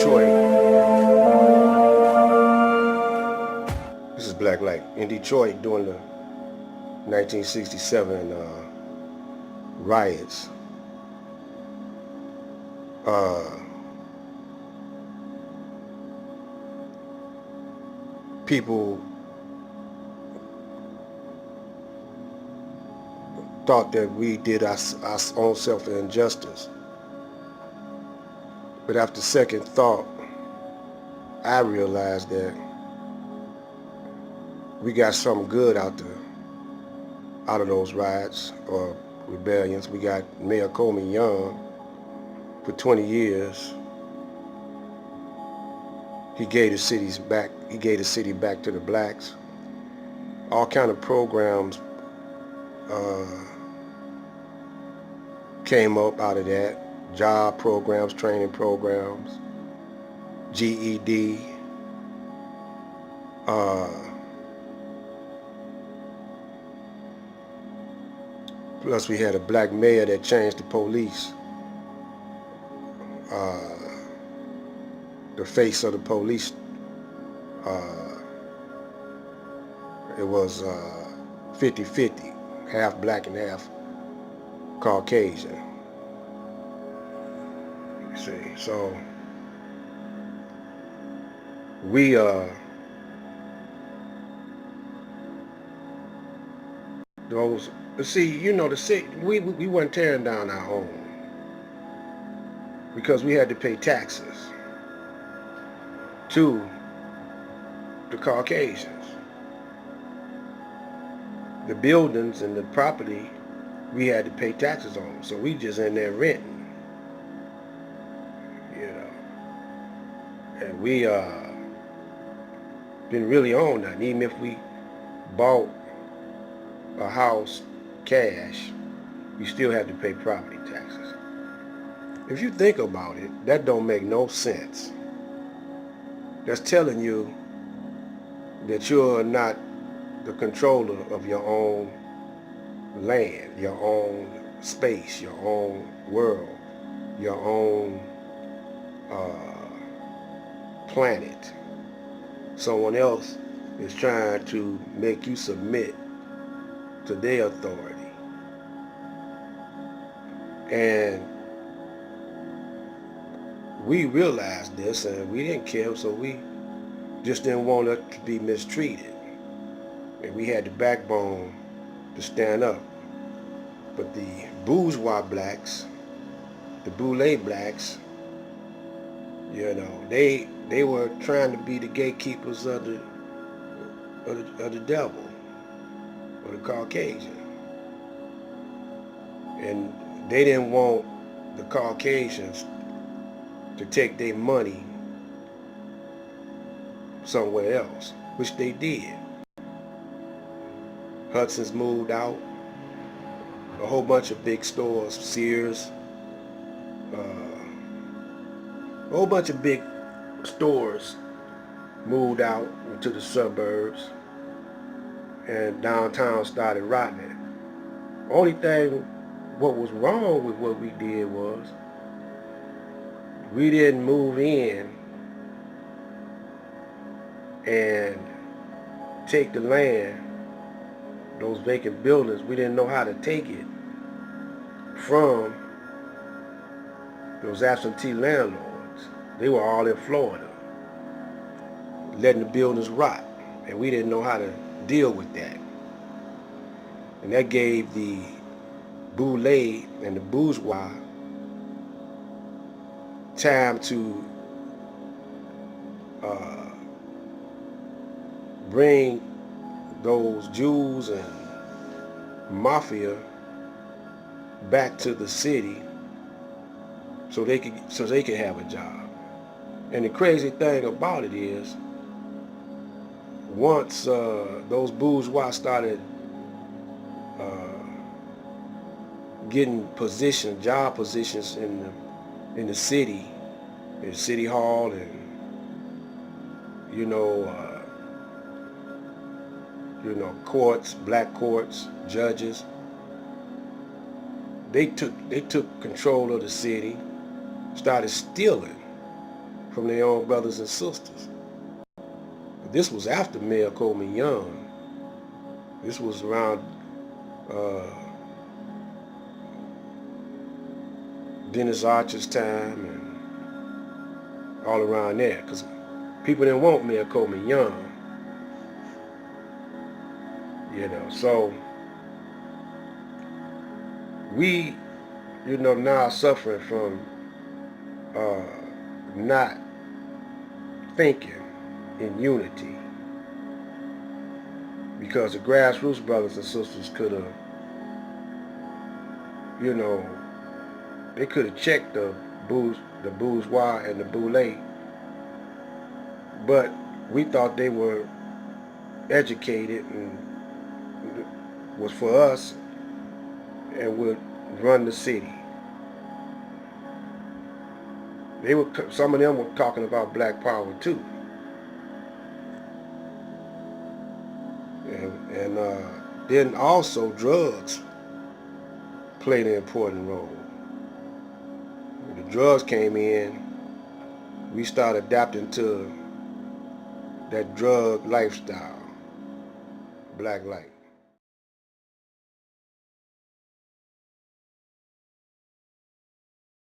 Detroit. This is Black Light. In Detroit during the 1967 riots, people thought that we did our own self an injustice. But after second thought, I realized that we got something good out of those riots or rebellions. We got Mayor Coleman Young for 20 years. He gave the city back to the blacks. All kind of programs came up out of that. Job programs, training programs, GED. Plus we had a black mayor that changed the police. The face of the police. It was 50-50, half black and half Caucasian. You see, so we those see, you know, the city, we weren't tearing down our home because we had to pay taxes to the Caucasians. The buildings and the property we had to pay taxes on, so we just in there renting, you know. And we didn't really own nothing. Even if we bought a house cash, we still had to pay property taxes. If you think about it, that don't make no sense. That's telling you that you're not the controller of your own land, your own space, your own world, your own planet. Someone else is trying to make you submit to their authority. And we realized this and we didn't care, so we just didn't want us to be mistreated. And we had the backbone to stand up. But the bourgeois blacks, the boule blacks, you know, they were trying to be the gatekeepers of the devil, or the Caucasian. And they didn't want the Caucasians to take their money somewhere else, which they did. Hudson's moved out. A whole bunch of big stores, Sears, a whole bunch of big stores moved out into the suburbs, and downtown started rotting. Only thing what was wrong with what we did was we didn't move in and take the land, those vacant buildings. We didn't know how to take it from those absentee landlords. They were all in Florida, letting the buildings rot, and we didn't know how to deal with that. And that gave the boule and the bourgeois time to bring those Jews and mafia back to the city so they could have a job. And the crazy thing about it is, once those bourgeois started getting job positions in the city, in City Hall, and courts, black courts, judges. They took control of the city, started stealing from their own brothers and sisters. This was after Mayor Coleman Young. This was around Dennis Archer's time and all around there, because people didn't want Mayor Coleman Young. So we, now suffering from not thinking in unity, because the grassroots brothers and sisters could have, they could have checked the bourgeois and the boule, but we thought they were educated and was for us and would run the city. Some of them were talking about black power too. And then also drugs played an important role. When the drugs came in, we started adapting to that drug lifestyle, black life.